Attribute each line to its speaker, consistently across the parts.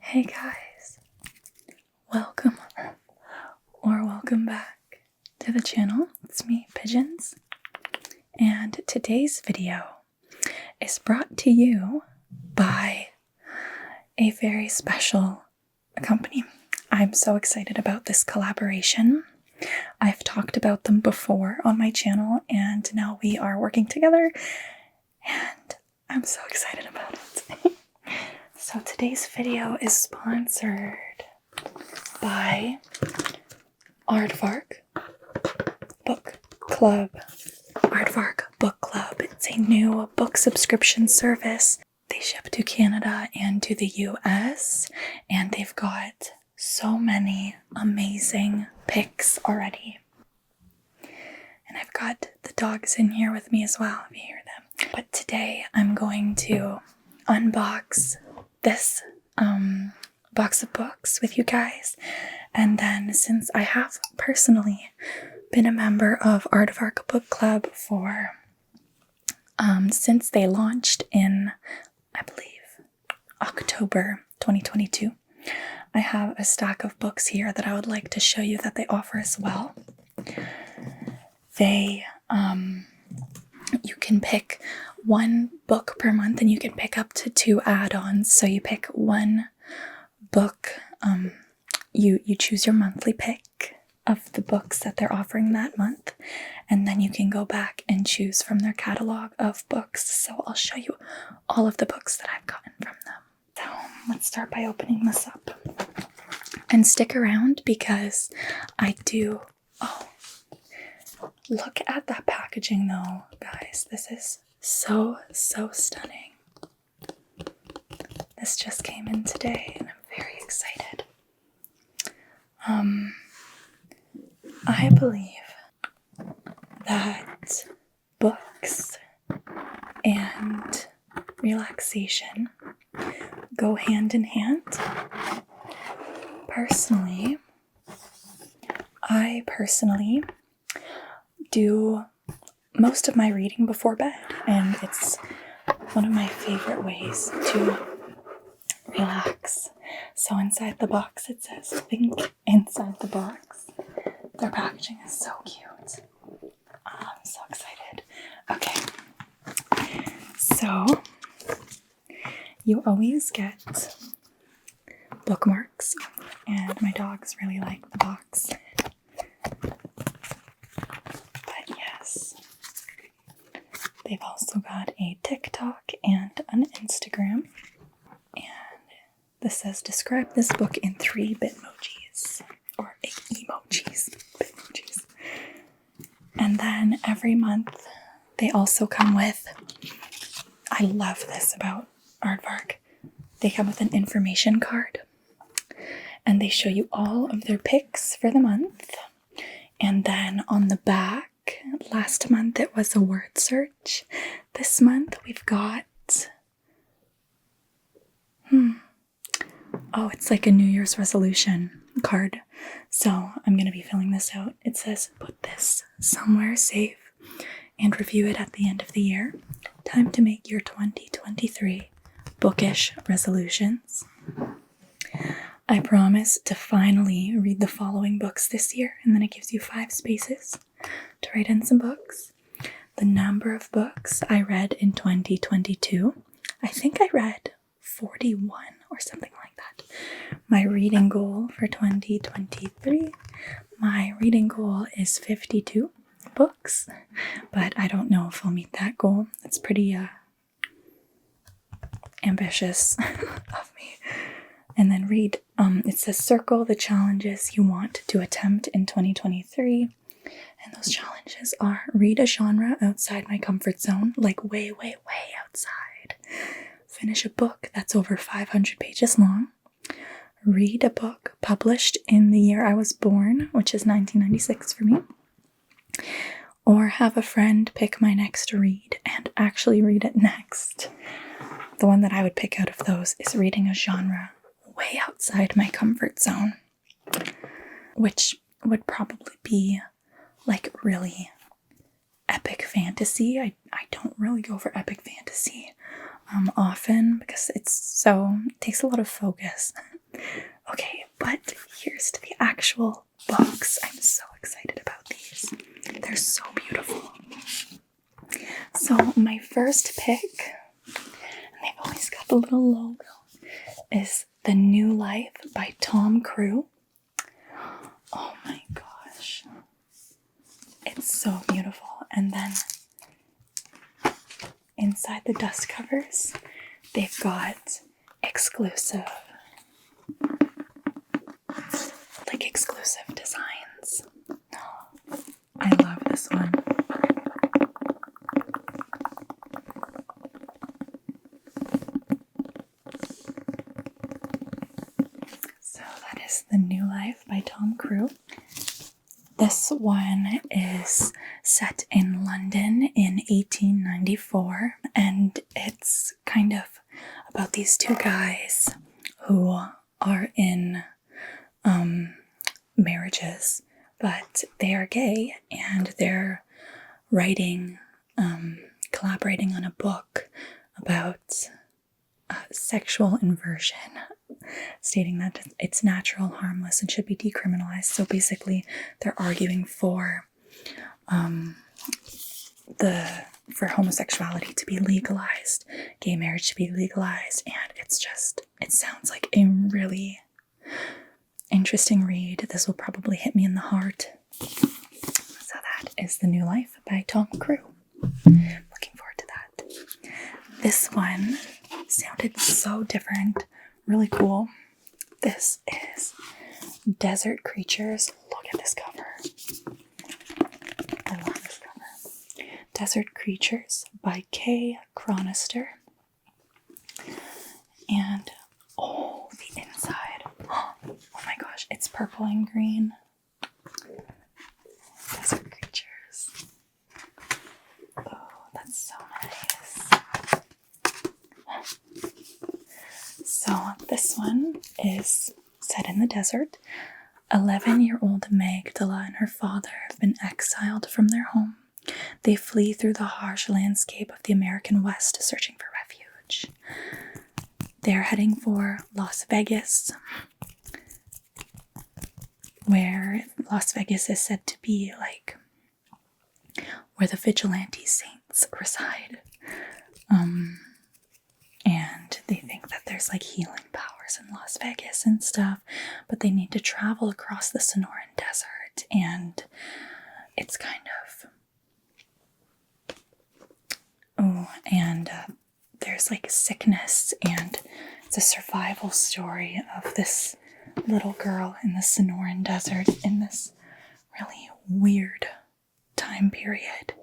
Speaker 1: Hey guys, welcome or welcome back to the channel. It's me, Pigeons, and today's video is brought to you by a very special company. I'm so excited about this collaboration. I've talked about them before on my channel, and now we are working together, and I'm so excited about it. So today's video is sponsored by Aardvark Book Club. Aardvark Book Club. It's a new book subscription service. They ship to Canada and to the US, and they've got so many amazing picks already. And I've got the dogs in here with me as well, if you hear them. But today I'm going to unbox this box of books with you guys, and then since I have personally been a member of Aardvark Book Club for since they launched in, I believe, October 2022, I have a stack of books here that I would like to show you that they offer as well. They you can pick one book per month, and you can pick up to 2 add-ons. So you pick one book, you choose your monthly pick of the books that they're offering that month, and then you can go back and choose from their catalog of books. So I'll show you all of the books that I've gotten from them. So let's start by opening this up. And stick around because I do... Look at that packaging though, guys. This is so stunning. This just came in today and I'm very excited. I believe that books and relaxation go hand in hand. I personally do most of my reading before bed, and it's one of my favorite ways to relax. So inside the box it says "Think Inside the Box." Their packaging is so cute. I'm so excited. Okay, so you always get bookmarks, and my dogs really like the box. They've also got a TikTok and an Instagram. And this says, describe this book in 3 Bitmojis. Or emojis. Bitmojis. And then every month, they also come with, I love this about Aardvark, they come with an information card. And they show you all of their picks for the month. And then on the back, last month it was a word search. This month we've got... Oh, it's like a New Year's resolution card. So I'm going to be filling this out. It says, put this somewhere safe and review it at the end of the year. Time to make your 2023 bookish resolutions. I promise to finally read the following books this year, and then it gives you 5 spaces to write in some books. The number of books I read in 2022. I think I read 41 or something like that. My reading goal for 2023. My reading goal is 52 books, but I don't know if I'll meet that goal. It's pretty ambitious of me. And then read, it says circle the challenges you want to attempt in 2023. And those challenges are read a genre outside my comfort zone, like way outside. Finish a book that's over 500 pages long. Read a book published in the year I was born, which is 1996 for me. Or have a friend pick my next read and actually read it next. The one that I would pick out of those is reading a genre way outside my comfort zone, which would probably be like really epic fantasy. I don't really go for epic fantasy often because it takes a lot of focus. Okay, but here's to the actual books. I'm so excited about these. They're so beautiful. So my first pick, and they've always got the little logo, is The New Life by Tom Crew. Oh my gosh. It's so beautiful. And then inside the dust covers, they've got exclusive designs. I love this one. So that is The New Life by Tom Crew. This one is set in London in 1894, and it's kind of about these two guys who are in marriages, but they are gay, and they're writing, collaborating on a book about sexual inversion, stating that it's natural, harmless, and should be decriminalized. So basically, they're arguing for homosexuality to be legalized, gay marriage to be legalized, and it sounds like a really interesting read. This will probably hit me in the heart. So that is The New Life by Tom Crew. Looking forward to that. This one sounded so different, really cool. This is Desert Creatures. Look at this cover. I love this cover. Desert Creatures by Kay Chronister. And oh, the inside. Oh my gosh, it's purple and green. Desert Creatures. Oh, that's so nice. So this one is set in the desert. 11-year-old Magdala and her father have been exiled from their home. They flee through the harsh landscape of the American West, searching for refuge. They're heading for Las Vegas, where Las Vegas is said to be like where the vigilante saints reside. And they think that there's like healing powers in Las Vegas and stuff, but they need to travel across the Sonoran Desert, and it's kind of there's like sickness, and it's a survival story of this little girl in the Sonoran Desert in this really weird time period.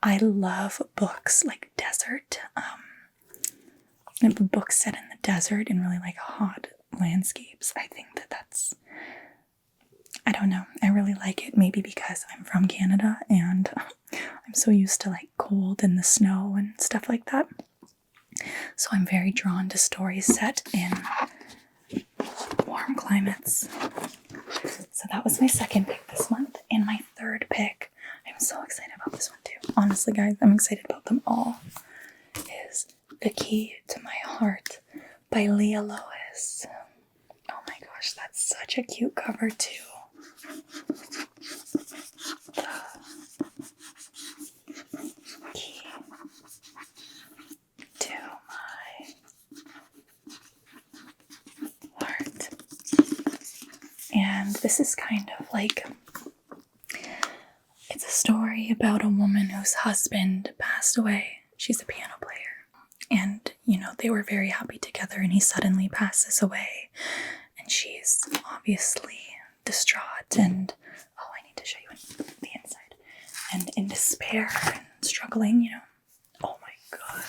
Speaker 1: I love books like desert, books set in the desert and really like hot landscapes. I think that's, I don't know, I really like it, maybe because I'm from Canada and I'm so used to like cold and the snow and stuff like that. So I'm very drawn to stories set in warm climates. So that was my second pick this month. And my third pick, I'm so excited about this one too. Honestly, guys, I'm excited about them all. Is The Key to My Heart by Leah Lois. Oh my gosh, that's such a cute cover too. The Key to My Heart. And this is kind of like, it's a story about a woman whose husband passed away. She's a piano player. And, you know, they were very happy together, and he suddenly passes away. And she's obviously distraught and, oh, I need to show you the inside. And in despair and struggling, you know. Oh my god.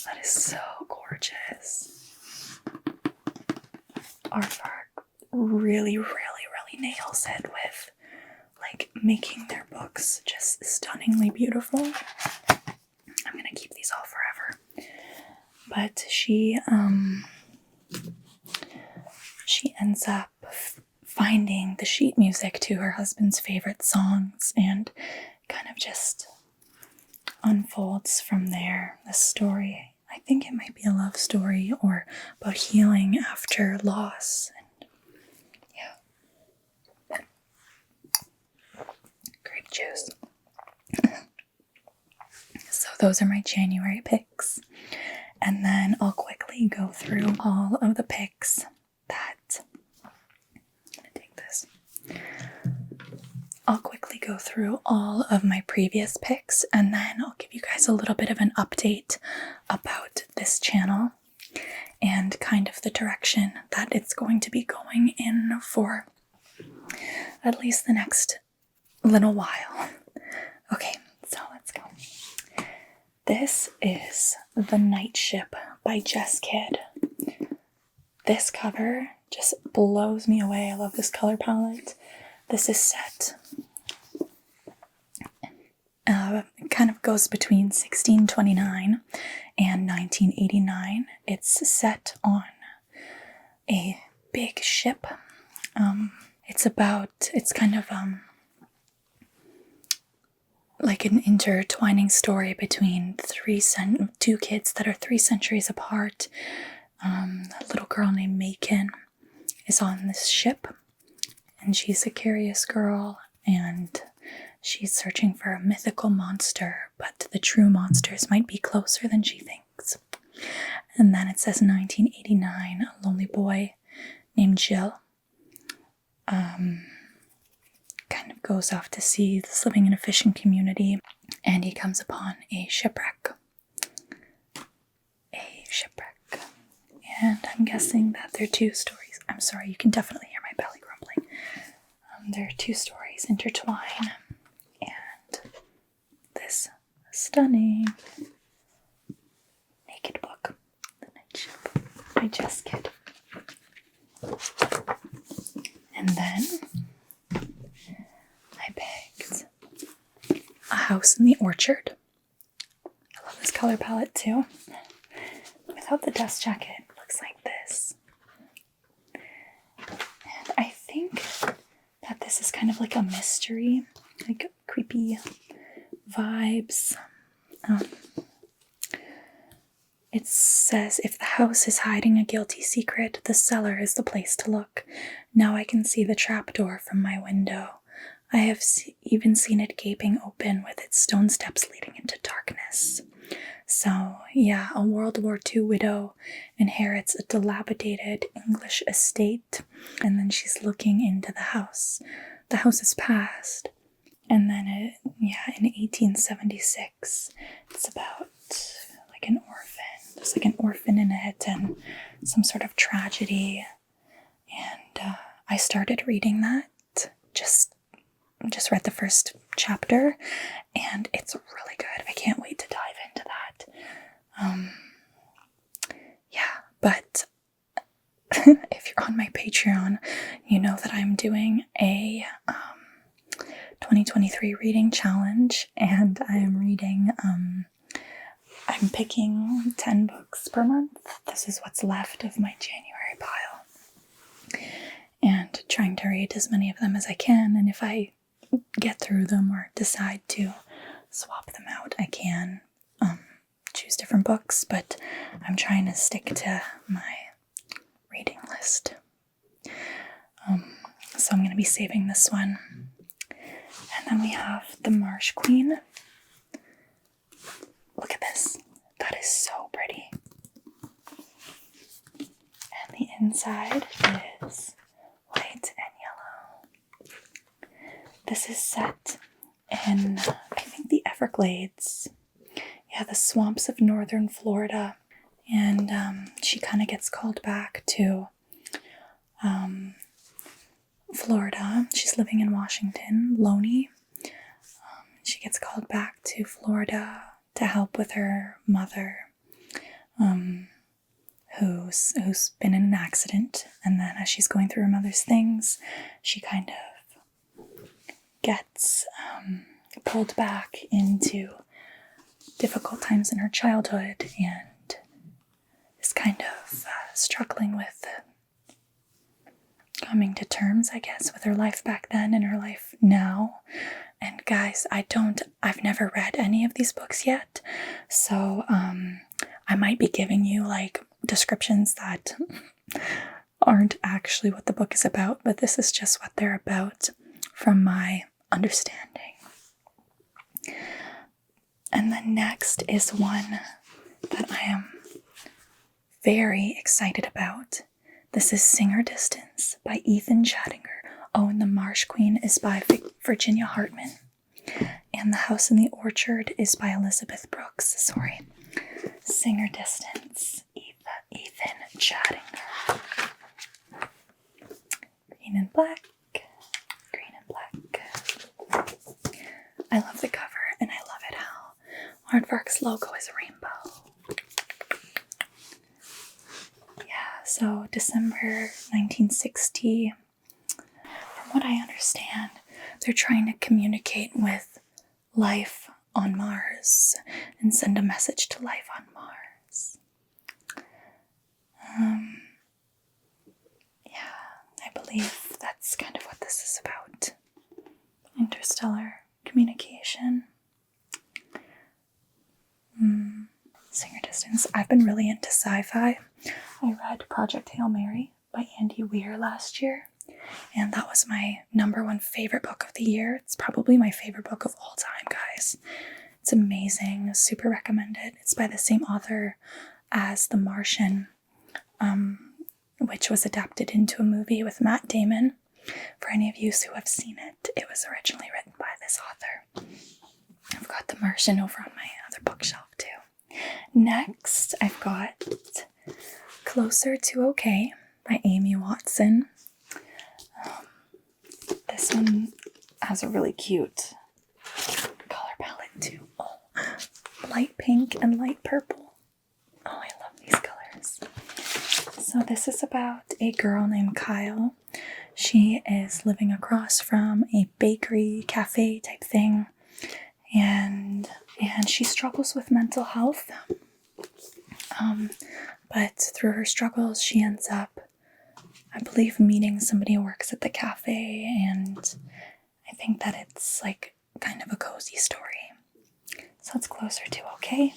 Speaker 1: That is so gorgeous. Aardvark really nails it with, like, making their books just stunningly beautiful. I'm gonna keep these all forever. But she ends up finding the sheet music to her husband's favorite songs, and kind of just unfolds from there. The story I think it might be a love story or about healing after loss. And yeah. Grape juice. So those are my January picks. And then I'll quickly go through all of the picks that... I'm gonna take this. I'll quickly go through all of my previous picks, and then I'll give you guys a little bit of an update about this channel and kind of the direction that it's going to be going in for at least the next little while. Okay, so let's go. This is The Night Ship by Jess Kidd. This cover just blows me away. I love this color palette. This is set, it kind of goes between 1629 and 1989. It's set on a big ship. It's kind of like an intertwining story between two kids that are 3 centuries apart. A little girl named Macon is on this ship, and she's a curious girl, and she's searching for a mythical monster, but the true monsters might be closer than she thinks. And then it says 1989, a lonely boy named Jill kind of goes off to sea. He's living in a fishing community, and he comes upon a shipwreck. And I'm guessing that there are 2 stories. I'm sorry, you can definitely hear my belly grumbling. There are 2 stories intertwine, and this stunning naked book, The Night Ship by Jess Kidd. And then I picked A House in the Orchard. I love this color palette too. Without the dust jacket, it looks like this. And I think that this is kind of like a mystery, like creepy vibes. It says, if the house is hiding a guilty secret, the cellar is the place to look. Now I can see the trapdoor from my window. I have even seen it gaping open with its stone steps leading into darkness. So, yeah, a World War II widow inherits a dilapidated English estate, and then she's looking into the house. The house is past, and then in 1876, it's about like an orphan. There's like an orphan in it and some sort of tragedy, and I started reading that, just read the first chapter, and it's really good. I can't wait to dive into that. But if you're on my Patreon, you know that I'm doing a 2023 reading challenge, and I am reading, I'm picking 10 books per month. This is what's left of my January pile, and trying to read as many of them as I can, and if I get through them or decide to swap them out, I can choose different books, but I'm trying to stick to my reading list. So I'm going to be saving this one. And then we have the Marsh Queen. Look at this. That is so pretty. And the inside is white and yellow. This is set in, I think, the Everglades. Yeah, the swamps of northern Florida. And she kind of gets called back to Florida. She's living in Washington, Loney. She gets called back to Florida to help with her mother, who's been in an accident. And then as she's going through her mother's things, she kind of gets pulled back into difficult times in her childhood, and is kind of struggling with coming to terms, I guess, with her life back then and her life now. And guys, I've never read any of these books yet, so I might be giving you like descriptions that aren't actually what the book is about, but this is just what they're about from my understanding. And then next is one that I am very excited about. This is Singer Distance by Ethan Chattinger. Oh, and The Marsh Queen is by Virginia Hartman. And The House in the Orchard is by Elizabeth Brooks. Sorry. Singer Distance, Ethan Chattinger. Green and black. Green and black. I love the cover, and I love it how Aardvark's logo is a rainbow. Yeah, so December 1960. From what I understand, they're trying to communicate with life on Mars and send a message to life on Mars. Yeah, I believe that's kind of what this is about. Interstellar communication. Singer Distance. I've been really into sci-fi. I read Project Hail Mary by Andy Weir last year, and that was my #1 favorite book of the year. It's probably my favorite book of all time, guys. It's amazing. Super recommended. It's by the same author as The Martian, which was adapted into a movie with Matt Damon. For any of you who have seen it, it was originally written by this author. I've got The Martian over on my other bookshelf too. Next, I've got Closer to Okay by Amy Watson. This one has a really cute color palette too. Oh, light pink and light purple. Oh, I love these colors. So this is about a girl named Kyle. She is living across from a bakery, cafe type thing, and she struggles with mental health. But through her struggles, she ends up, I believe, meeting somebody who works at the cafe, and I think that it's like kind of a cozy story. So it's Closer to Okay.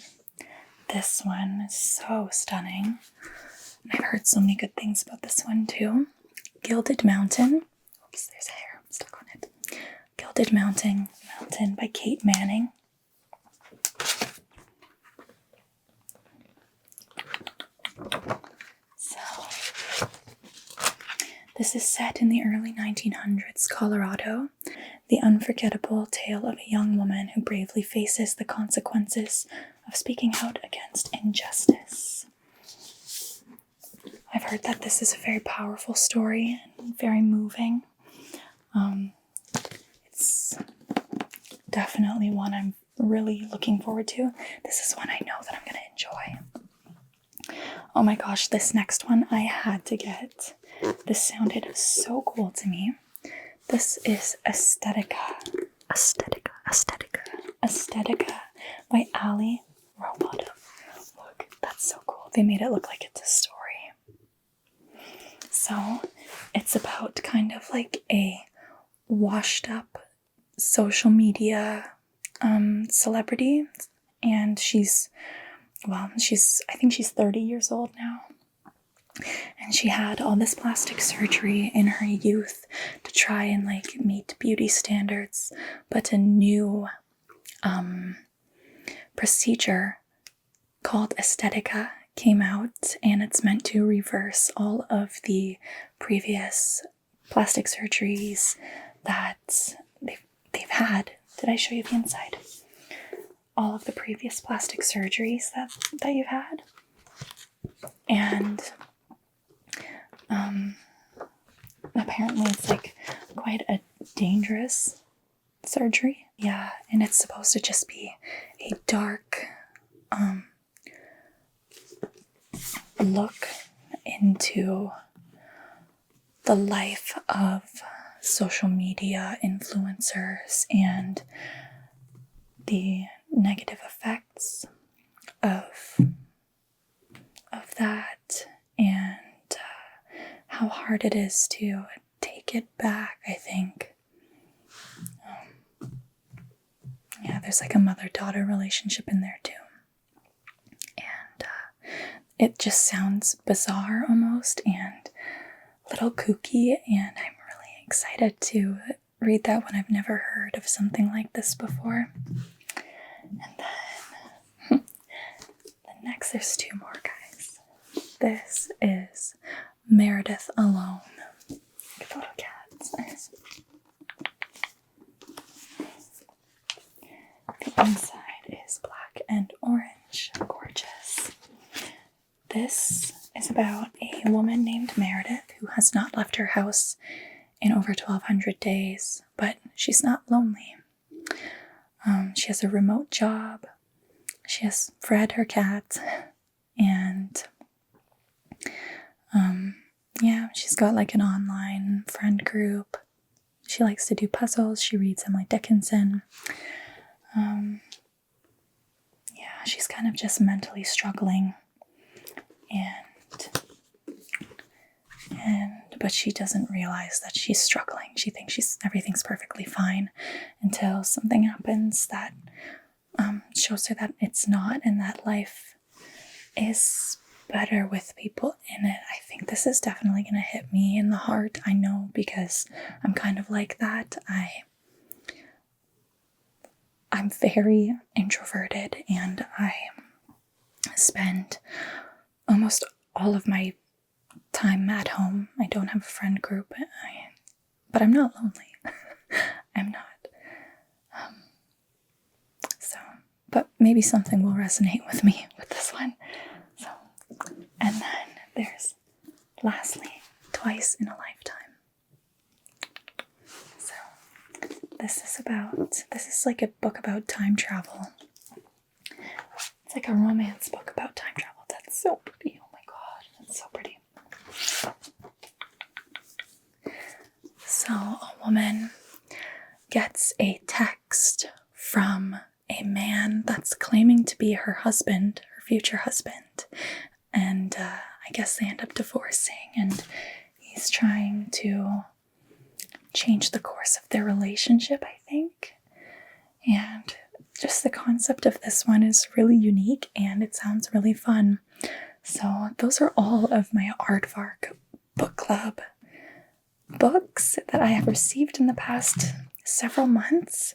Speaker 1: This one is so stunning. And I've heard so many good things about this one too. Gilded Mountain. Oops, there's hair stuck on it. Gilded Mountain by Kate Manning. So, this is set in the early 1900s Colorado, the unforgettable tale of a young woman who bravely faces the consequences of speaking out against injustice. I've heard that this is a very powerful story and very moving. It's definitely one I'm really looking forward to. This is one I know that I'm going to enjoy. Oh my gosh, this next one I had to get. This sounded so cool to me. This is Aesthetica by Ali Robotov. Look, that's so cool. They made it look like it's a story. So, it's about kind of like a washed up social media celebrity, and I think she's 30 years old now, and she had all this plastic surgery in her youth to try and like meet beauty standards, but a new procedure called Aesthetica came out, and it's meant to reverse all of the previous plastic surgeries that they've had. Did I show you the inside? All of the previous plastic surgeries that you've had. And apparently it's like quite a dangerous surgery. Yeah, and it's supposed to just be a dark look into the life of social media influencers and the negative effects of that, and how hard it is to take it back, I think. Yeah, there's like a mother-daughter relationship in there too. And it just sounds bizarre almost and a little kooky, and I'm really excited to read that one. I've never heard of something like this before. And then next there's two more, guys. This is Meredith Alone. Little cats. The inside is black and orange. Gorgeous. This is about a woman named Meredith who has not left her house in over 1,200 days, but she's not lonely. She has a remote job. She has Fred, her cat, and she's got like an online friend group. She likes to do puzzles. She reads Emily Dickinson. She's kind of just mentally struggling, but she doesn't realize that she's struggling. She thinks everything's perfectly fine until something happens that shows her that it's not, and that life is better with people in it. I think this is definitely going to hit me in the heart. I know, because I'm kind of like that. I'm very introverted, and I spend almost all of my time at home. I don't have a friend group, but I'm not lonely. I'm not. But maybe something will resonate with me with this one. And then there's, lastly, Twice in a Lifetime. So this is like a book about time travel. It's like a romance book about time travel. That's so pretty. Oh my god, that's so pretty. So a woman gets a text from a man that's claiming to be her husband, her future husband, and I guess they end up divorcing, and he's trying to change the course of their relationship, I think. And just the concept of this one is really unique, and it sounds really fun. So those are all of my Aardvark book club books that I have received in the past several months.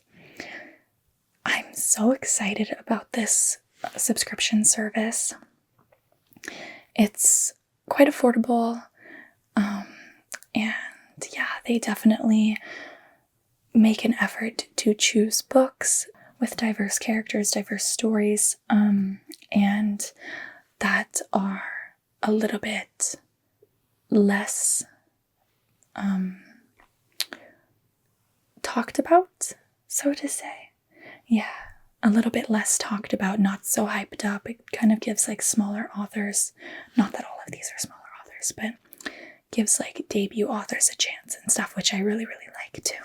Speaker 1: I'm so excited about this subscription service. It's quite affordable, and they definitely make an effort to choose books with diverse characters, diverse stories, and that are a little bit less talked about, so to say. Yeah, a little bit less talked about, not so hyped up. It kind of gives like smaller authors, not that all of these are smaller authors, but gives like debut authors a chance and stuff, which I really, really like too.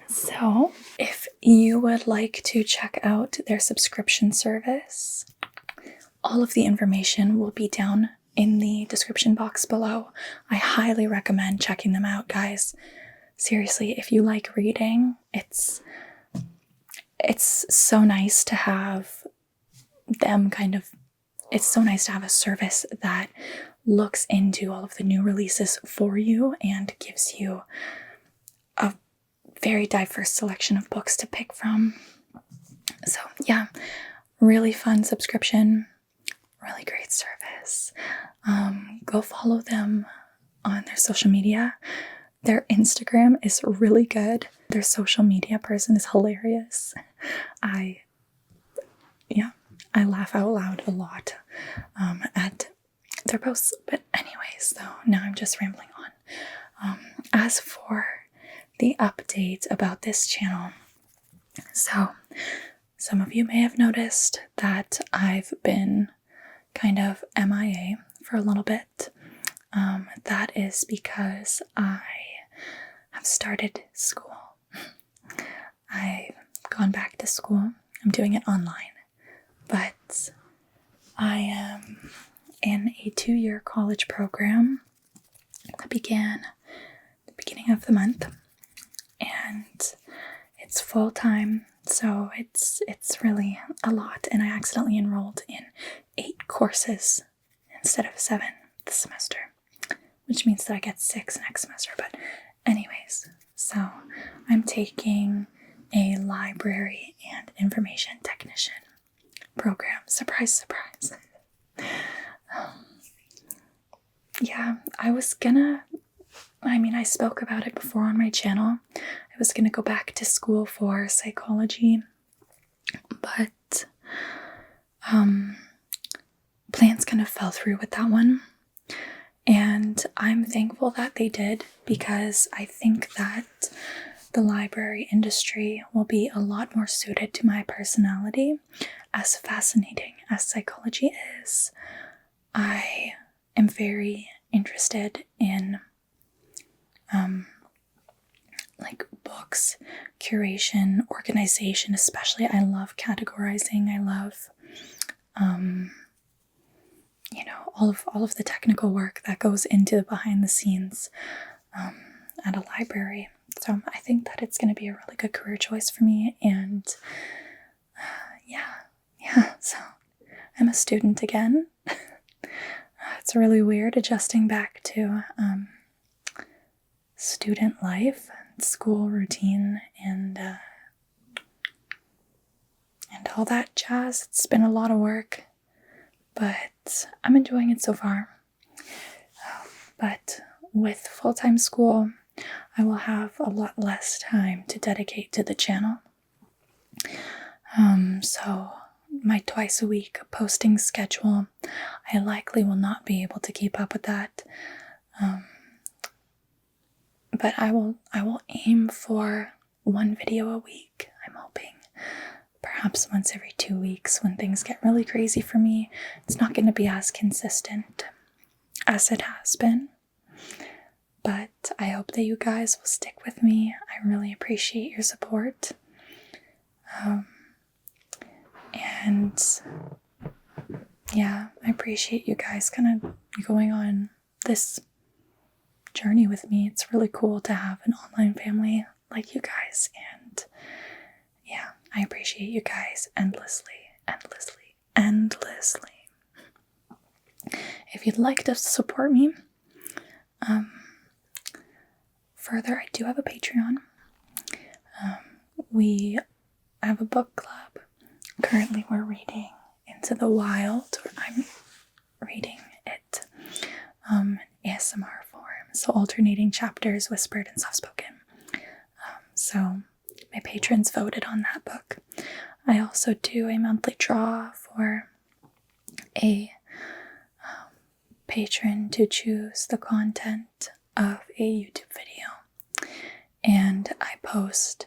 Speaker 1: So if you would like to check out their subscription service, all of the information will be down in the description box below. I highly recommend checking them out, guys. Seriously, if you like reading, it's so nice to have them it's so nice to have a service that looks into all of the new releases for you and gives you a very diverse selection of books to pick from. So yeah, really fun subscription, really great service. Go follow them on their social media. Their Instagram is really good. Their social media person is hilarious. I laugh out loud a lot at their posts. But anyways, though, now I'm just rambling on. As for the update about this channel, so some of you may have noticed that I've been kind of MIA for a little bit. That is because I have started school. I've gone back to school. I'm doing it online, but I am in a 2-year college program that began at the beginning of the month, and it's full-time, so it's really a lot, and I accidentally enrolled in 8 courses instead of 7 this semester, which means that I get 6 next semester. But anyways, so I'm taking a library and information technician program. Surprise, surprise. Yeah, I spoke about it before on my channel. I was gonna go back to school for psychology, but plans kind of fell through with that one. And I'm thankful that they did, because I think that the library industry will be a lot more suited to my personality. As fascinating as psychology is, I am very interested in like books, curation, organization, especially. I love categorizing. I love all of the technical work that goes into the behind the scenes at a library. So I think that it's going to be a really good career choice for me. And so I'm a student again. It's really weird adjusting back to student life, school routine, and all that jazz. It's been a lot of work, but I'm enjoying it so far. But with full-time school, I will have a lot less time to dedicate to the channel. So my twice a week posting schedule, I likely will not be able to keep up with that. But I will aim for 1 video a week. I'm hoping perhaps once every 2 weeks when things get really crazy for me. It's not going to be as consistent as it has been, but I hope that you guys will stick with me. I really appreciate your support. And yeah, I appreciate you guys kind of going on this journey with me. It's really cool to have an online family like you guys, and yeah, I appreciate you guys endlessly. If you'd like to support me further, I do have a Patreon. We have a book club. Currently we're reading Into the Wild, or I'm reading it ASMR form, so alternating chapters, whispered and soft-spoken. So my patrons voted on that book. I also do a monthly draw for a patron to choose the content of a YouTube video, and I post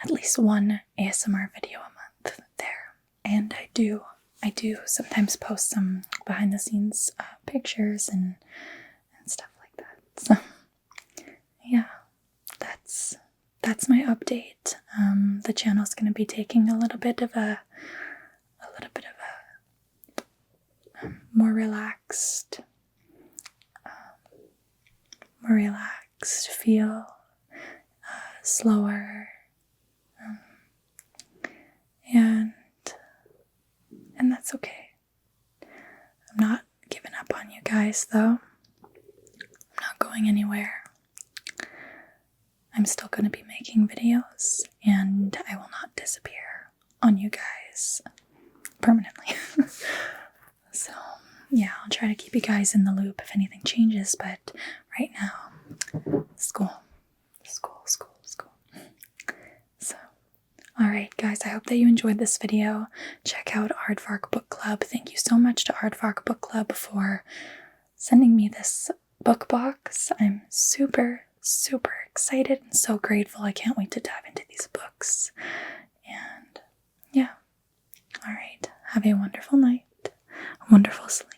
Speaker 1: at least 1 ASMR video a month there. And I do sometimes post some behind the scenes pictures and stuff like that. So yeah, that's my update. The channel's going to be taking a little bit of a more relaxed feel, slower, and that's okay. I'm not giving up on you guys, though. I'm not going anywhere. I'm still going to be making videos, and I will not disappear on you guys permanently. So yeah, I'll try to keep you guys in the loop if anything changes, but right now, school. So, alright guys, I hope that you enjoyed this video. Check out Aardvark Book Club. Thank you so much to Aardvark Book Club for sending me this book box. I'm super excited and so grateful. I can't wait to dive into these books. And yeah, alright, have a wonderful night, a wonderful sleep.